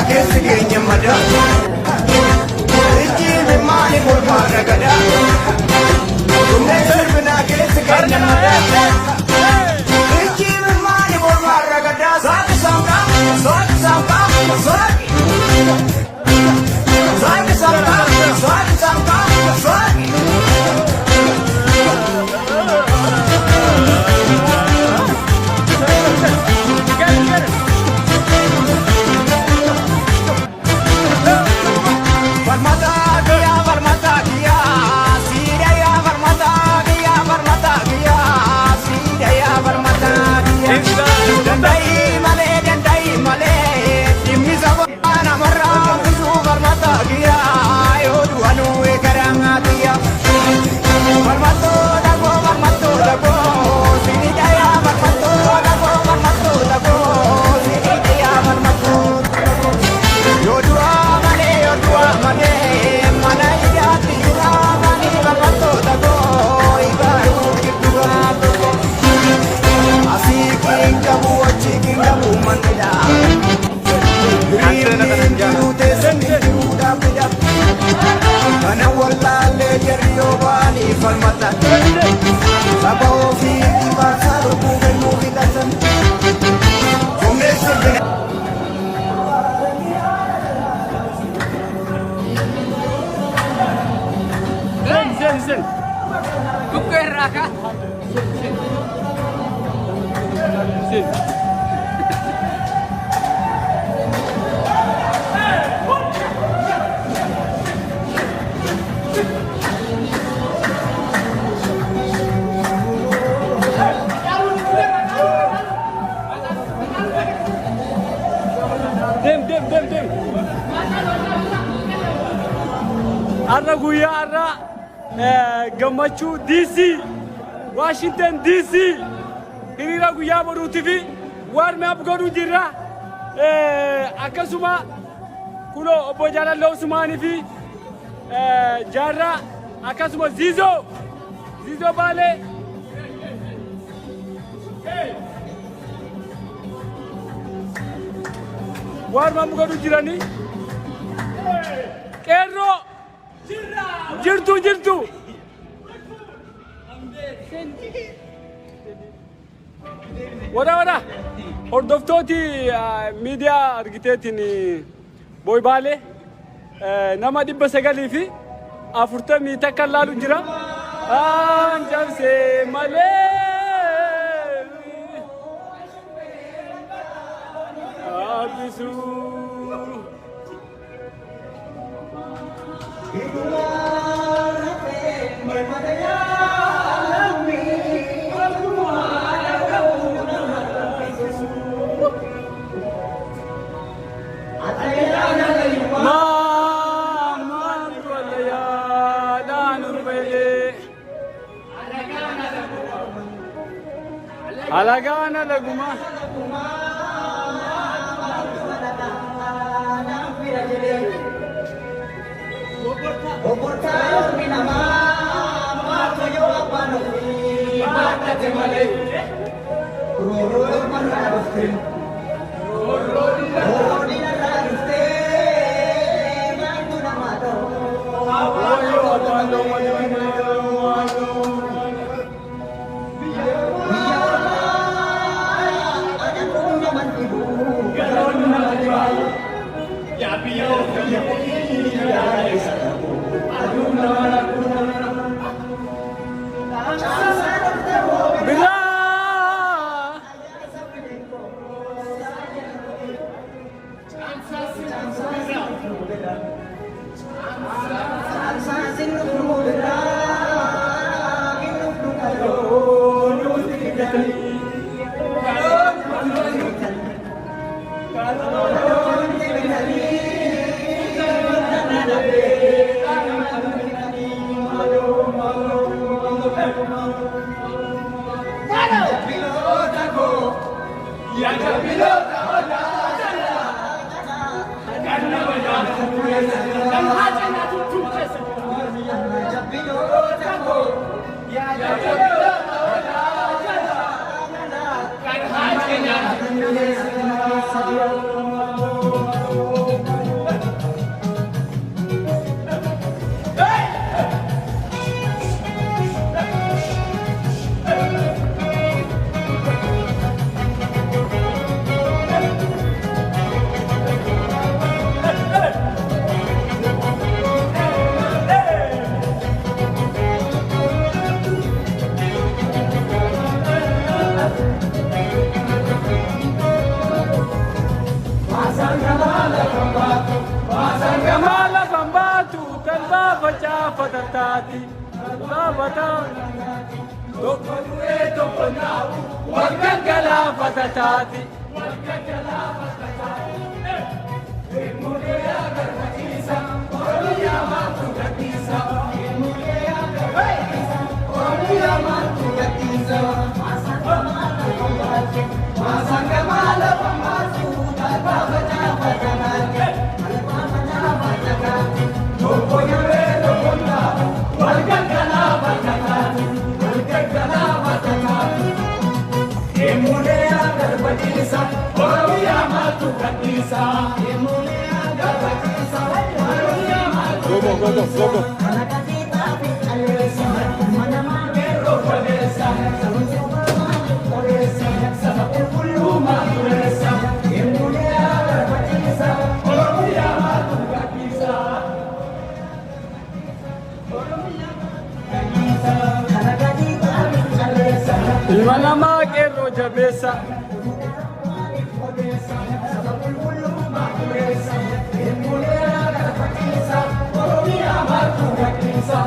keessa keenya madaa. Ijjiin maali mormaa ragadaa. Kunneen sirbinaa keessa keenya madaa. Ijjiin maali mormaa ragadaa. Saaki saamkaa, saaki saamkaa, saaki. Saaki saamkaa, saaki saamkaa, saaki. Arra guyyaa arra gammachuu DC Washington DC hiriira guyyaa boruutii fi waan meeqa godhuu jirra akkasuma kulo obbo Jaalalloo Usmaanii fi jaarraa akkasuma Ziizoo Baalee waan meeqa godhuu jiranii qeerroo jirtu wada hordoftooti miidiyaa argiteetiin Booybaalee nama 900 fi 40 takka laalu jira anjabsee malee abisuu Alagana laguma fatataati laafata tokko du'ee tokko nyaa'u wal gaggalaafa taati. Go. Ilma namaa qeerroo jabeessa. Oromiyaa maaltu gaggeessa?